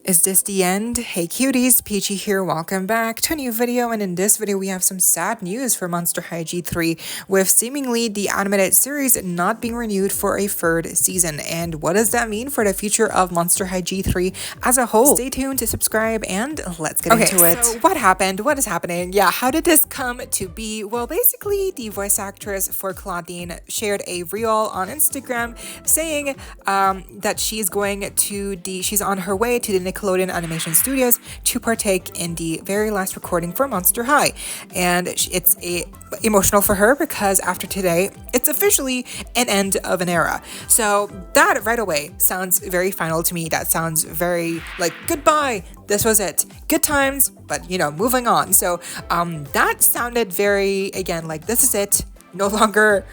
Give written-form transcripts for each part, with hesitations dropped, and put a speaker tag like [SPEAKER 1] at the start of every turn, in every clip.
[SPEAKER 1] Is this the end? Hey cuties, PeachY here, welcome back to a new video, and in this video we have some sad news for Monster High G3 with seemingly the animated series not being renewed for a third season. And what does that mean for the future of Monster High G3 as a whole? Stay tuned to subscribe and let's get into it. So what happened? What is happening? Yeah, how did this come to be? Well, basically the voice actress for Claudine shared a reel on Instagram saying that she's on her way to the Nickelodeon Animation Studios to partake in the very last recording for Monster High. And it's emotional for her because after today, it's officially an end of an era. So that right away sounds very final to me. That sounds very like goodbye. This was it. Good times, but moving on. So that sounded very, again, like this is it. No longer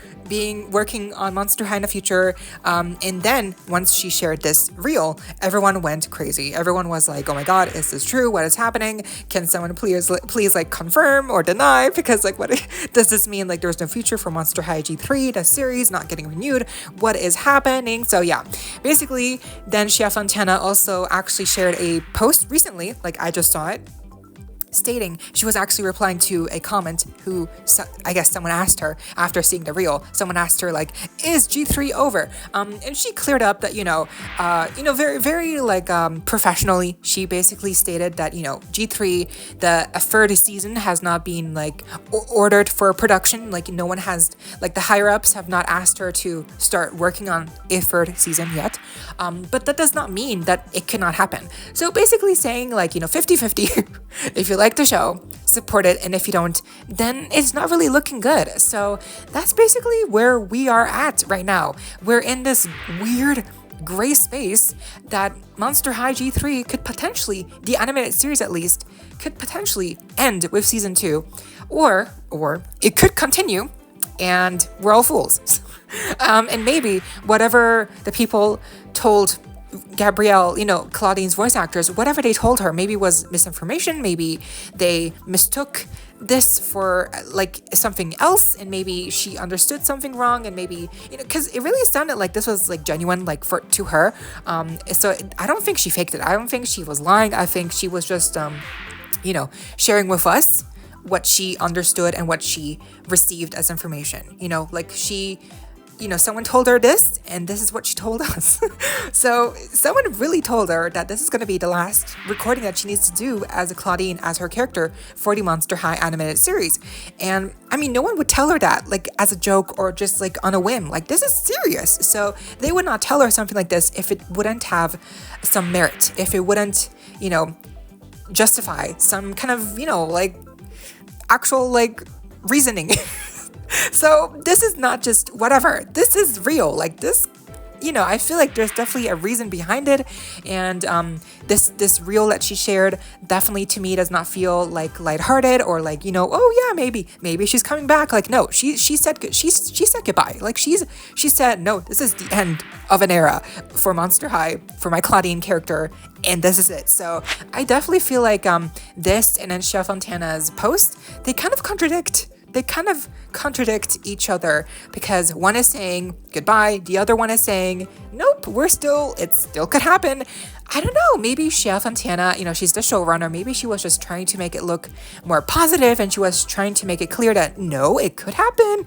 [SPEAKER 1] working on Monster High in the future. And then once she shared this reel, everyone went crazy. Everyone was like, oh my god, is this true? What is happening? Can someone please like confirm or deny? Because like, what does this mean? Like there's no future for Monster High G3, the series not getting renewed. What is happening? So yeah, basically then Jey Fontana also actually shared a post recently, like I just saw it, stating she was actually replying to a comment who I guess someone asked her after seeing the reel. Someone asked her like, is G3 over? And she cleared up that very very like professionally, she basically stated that G3, a third season has not been like ordered for production. Like no one has, like the higher ups have not asked her to start working on a third season yet. But that does not mean that it cannot happen. So basically saying like 50-50 if you like the show, support it, and if you don't, then it's not really looking good. So that's basically where we are at right now. We're in this weird gray space that Monster High G3 could potentially, the animated series at least, could potentially end with season 2, or it could continue and we're all fools. And maybe whatever the people told Gabrielle, Claudine's voice actors, whatever they told her, maybe was misinformation, maybe they mistook this for like something else, and maybe she understood something wrong, and maybe, because it really sounded like this was like genuine, like to her. So I don't think she faked it. I don't think she was lying. I think she was just, sharing with us what she understood and what she received as information. Like she, someone told her this, and this is what she told us. So someone really told her that this is going to be the last recording that she needs to do as a Claudine, as her character for the Monster High animated series. And I mean, no one would tell her that like as a joke or just like on a whim. Like this is serious. So they would not tell her something like this if it wouldn't have some merit, if it wouldn't, justify some kind of, like actual like reasoning. So this is not just whatever. This is real. Like this, I feel like there's definitely a reason behind it. And this reel that she shared definitely to me does not feel like lighthearted or like, oh yeah, maybe she's coming back. Like no, she said goodbye. Like she said, no, this is the end of an era for Monster High, for my Claudine character, and this is it. So I definitely feel like this and then Jey Fontana's post, they kind of contradict each other, because one is saying goodbye, the other one is saying nope, it still could happen. I don't know, maybe Jey Fontana, she's the showrunner, maybe she was just trying to make it look more positive, and she was trying to make it clear that no, it could happen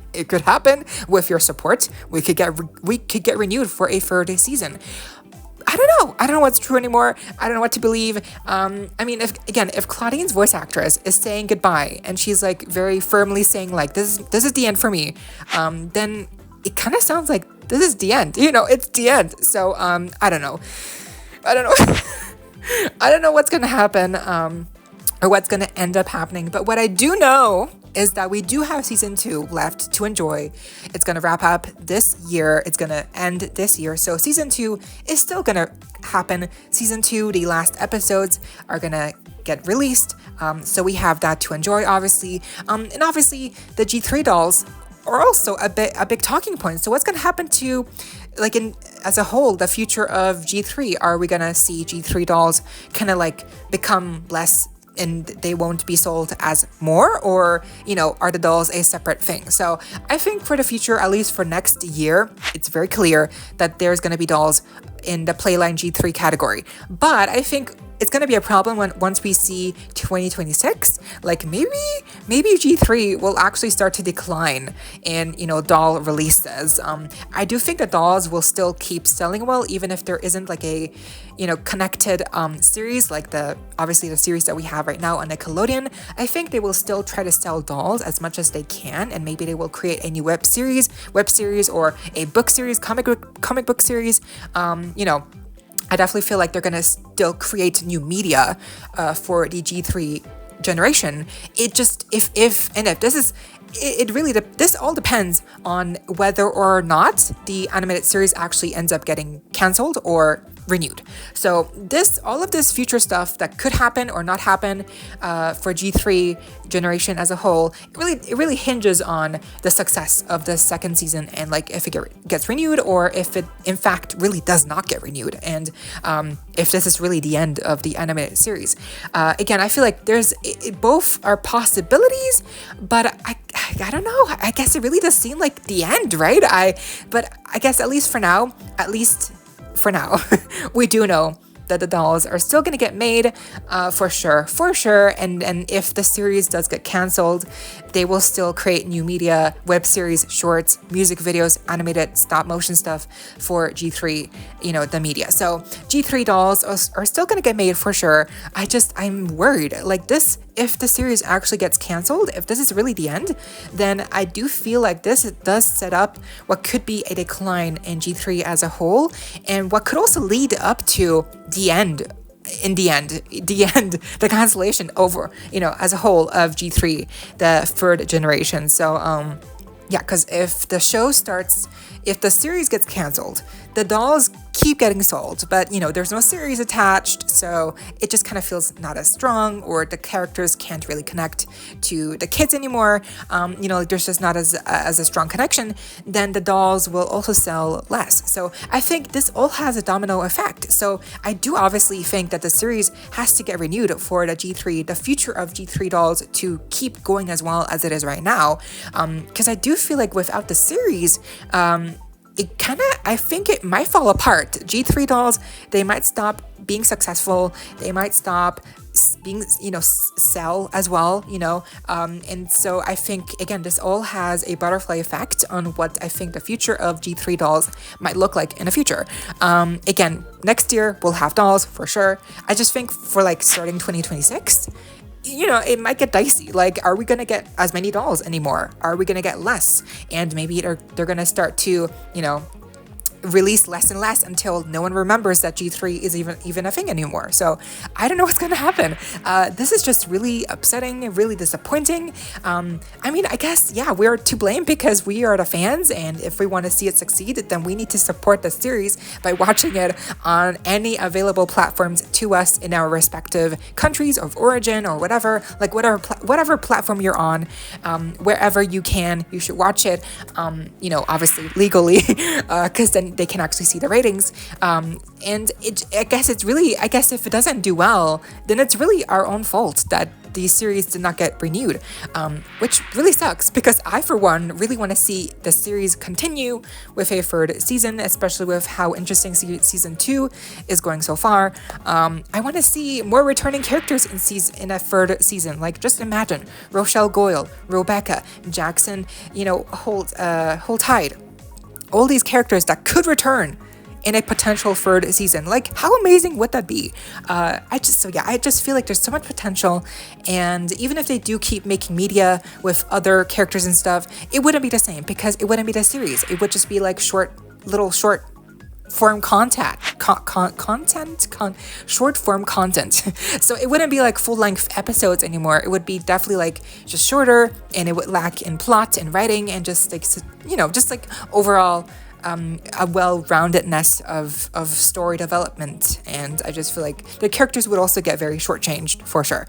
[SPEAKER 1] with your support. We could get renewed for a third season. I don't know what's true anymore. I don't know what to believe. I mean, if Claudine's voice actress is saying goodbye and she's like very firmly saying like this is the end for me, then it kind of sounds like this is the end. It's the end. So I don't know. I don't know what's gonna happen, or what's gonna end up happening. But what I do know is that we do have season 2 left to enjoy. It's going to wrap up this year. It's going to end this year. So season 2 is still going to happen. Season 2, the last episodes are going to get released. So we have that to enjoy, obviously. And obviously the G3 dolls are also a big talking point. So what's going to happen to, like as a whole, the future of G3? Are we going to see G3 dolls kind of like become less and they won't be sold as more, or are the dolls a separate thing? So I think for the future, at least for next year, it's very clear that there's going to be dolls in the Playline G3 category. But I think it's gonna be a problem when once we see 2026. Like maybe G3 will actually start to decline in doll releases. I do think the dolls will still keep selling well, even if there isn't like a connected series like obviously the series that we have right now on Nickelodeon. I think they will still try to sell dolls as much as they can, and maybe they will create a new web series or a book series, comic book series. I definitely feel like they're gonna still create new media for the G3 generation. It just if this is it really this all depends on whether or not the animated series actually ends up getting canceled or renewed. So all of this future stuff that could happen or not happen for G3 generation as a whole, it really hinges on the success of the second season, and like if it gets renewed or if it in fact really does not get renewed, and if this is really the end of the animated series. Again, I feel like both are possibilities, but I don't know. I guess it really does seem like the end, right? But I guess at least for now, we do know that the dolls are still going to get made for sure. And if the series does get canceled, they will still create new media, web series, shorts, music videos, animated stop motion stuff for G3, the media. So G3 dolls are still going to get made for sure. I'm worried like this. If the series actually gets canceled, if this is really the end, then I do feel like this does set up what could be a decline in G3 as a whole, and what could also lead up to the end, the cancellation over, as a whole of G3, the third generation. So, yeah, because if the series gets canceled, the dolls keep getting sold, but there's no series attached, so it just kind of feels not as strong, or the characters can't really connect to the kids anymore. There's just not as a strong connection. Then the dolls will also sell less. So I think this all has a domino effect. So I do obviously think that the series has to get renewed for the future of G3 dolls to keep going as well as it is right now. Because I do feel like without the series, I think it might fall apart. G3 dolls, they might stop being successful. They might stop being, sell as well, and so I think, again, this all has a butterfly effect on what I think the future of G3 dolls might look like in the future. Again, next year we'll have dolls for sure. I just think for like starting 2026, it might get dicey. Like, are we going to get as many dolls anymore? Are we going to get less? And maybe they're going to start to, release less and less until no one remembers that G3 is even a thing anymore. So I don't know what's going to happen. This is just really upsetting, really disappointing. I guess, yeah, we're to blame because we are the fans, and if we want to see it succeed, then we need to support the series by watching it on any available platforms to us in our respective countries of origin or whatever, like whatever platform you're on, wherever you can, you should watch it, obviously legally, because then they can actually see the ratings. And I guess if it doesn't do well, then it's really our own fault that the series did not get renewed, which really sucks, because I, for one, really want to see the series continue with a third season, especially with how interesting season 2 is going so far. I want to see more returning characters in a third season. Like, just imagine Rochelle Goyle, Rebecca, Jackson, Holt Hyde. All these characters that could return in a potential third season. Like, how amazing would that be? I just feel like there's so much potential, and even if they do keep making media with other characters and stuff, it wouldn't be the same, because it wouldn't be the series. It would just be like short form content. Short form content. So it wouldn't be like full length episodes anymore. It would be definitely like just shorter, and it would lack in plot and writing, and just like overall a well-roundedness of story development. And I just feel like the characters would also get very shortchanged for sure.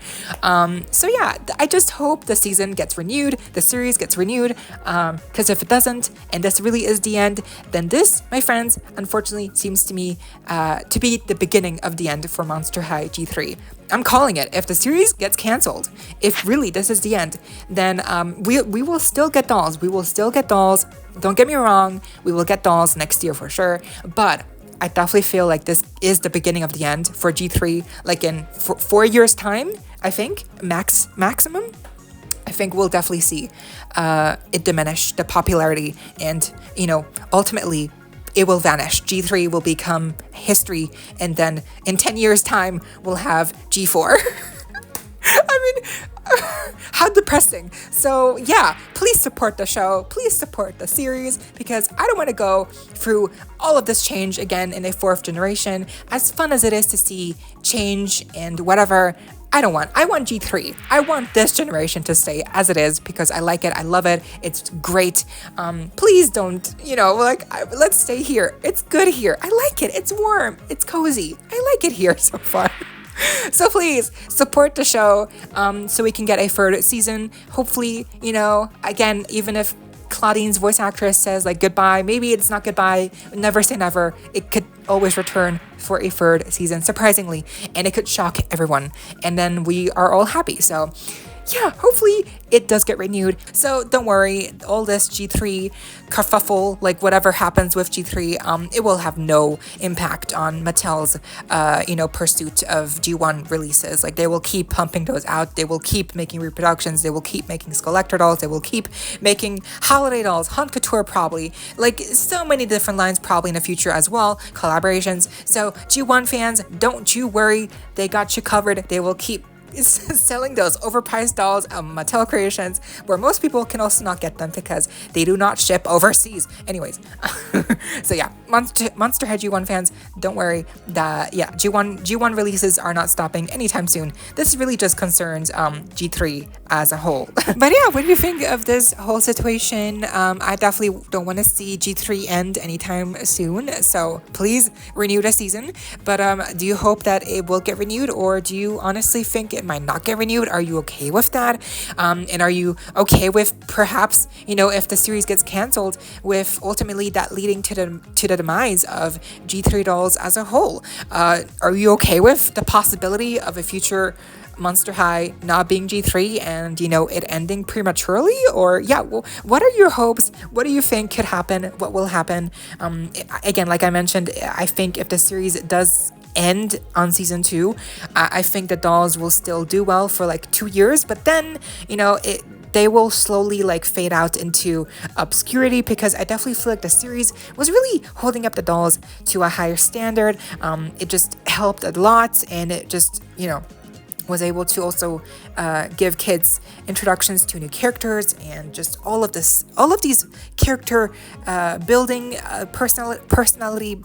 [SPEAKER 1] So yeah, I just hope the season gets renewed, the series gets renewed, because if it doesn't, and this really is the end, then this, my friends, unfortunately seems to me to be the beginning of the end for Monster High G3. I'm calling it. If the series gets canceled, if really this is the end, then we will still get dolls. We will still get dolls. Don't get me wrong, we will get dolls next year for sure. But I definitely feel like this is the beginning of the end for G3. Like in 4 years time, I think maximum, I think we'll definitely see it diminish, the popularity, and ultimately it will vanish. G3 will become history, and then in 10 years time we'll have G4. I mean, how depressing. So yeah, please support the show, please support the series, because I don't want to go through all of this change again in a 4th generation. As fun as it is to see change and whatever, I want G3. I want this generation to stay as it is, because I like it, I love it, it's great. Please don't, let's stay here. It's good here. I like it. It's warm. It's cozy. I like it here so far. So please support the show so we can get a 3rd season. Hopefully, again, even if Claudine's voice actress says like goodbye, maybe it's not goodbye, never say never, it could always return for a 3rd season, surprisingly, and it could shock everyone, and then we are all happy. So yeah, hopefully it does get renewed. So don't worry, all this G3 kerfuffle, like whatever happens with G3, it will have no impact on Mattel's, pursuit of G1 releases. Like they will keep pumping those out. They will keep making reproductions. They will keep making Skullactor dolls. They will keep making holiday dolls, Hunt Couture probably, like so many different lines probably in the future as well, collaborations. So G1 fans, don't you worry. They got you covered. They will keep selling those overpriced dolls of Mattel Creations, where most people can also not get them because they do not ship overseas. Anyways, so yeah, Monster High G1 fans, don't worry. That G1 releases are not stopping anytime soon. This really just concerns G3 as a whole. But yeah, what do you think of this whole situation? I definitely don't want to see G3 end anytime soon. So please renew the season. But do you hope that it will get renewed, or do you honestly think it might not get renewed? Are you okay with that? And are you okay with perhaps, if the series gets canceled, with ultimately that leading to the demise of G3 dolls as a whole? Are you okay with the possibility of a future Monster High not being G3 and, it ending prematurely? Or what are your hopes? What do you think could happen? What will happen? Again, like I mentioned, I think if the series does end on season 2, I think the dolls will still do well for like 2 years, but then they will slowly like fade out into obscurity, because I definitely feel like the series was really holding up the dolls to a higher standard. It just helped a lot, and it just was able to also give kids introductions to new characters, and just all of these character building, personality,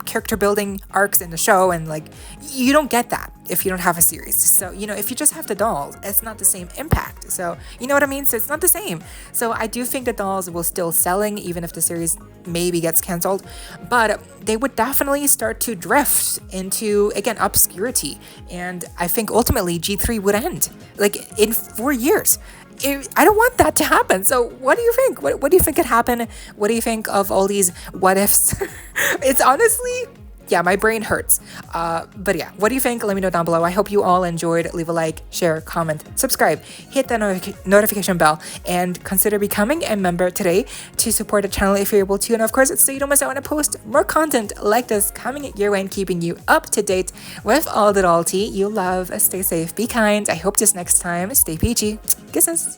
[SPEAKER 1] character building arcs in the show, and like you don't get that if you don't have a series. So if you just have the dolls, it's not the same impact. So you know what I mean? So it's not the same. So I do think the dolls will still selling even if the series maybe gets canceled, but they would definitely start to drift into, again, obscurity, and I think ultimately G3 would end like in 4 years. I don't want that to happen. So what do you think? What do you think could happen? What do you think of all these what ifs? It's honestly, my brain hurts. But yeah, what do you think? Let me know down below. I hope you all enjoyed. Leave a like, share, comment, subscribe, hit that notification bell, and consider becoming a member today to support the channel if you're able to. And of course, so you don't miss out when I post more content like this coming your way and keeping you up to date with all the doll tea you love. Stay safe, be kind. I hope this next time, stay peachy. Kisses.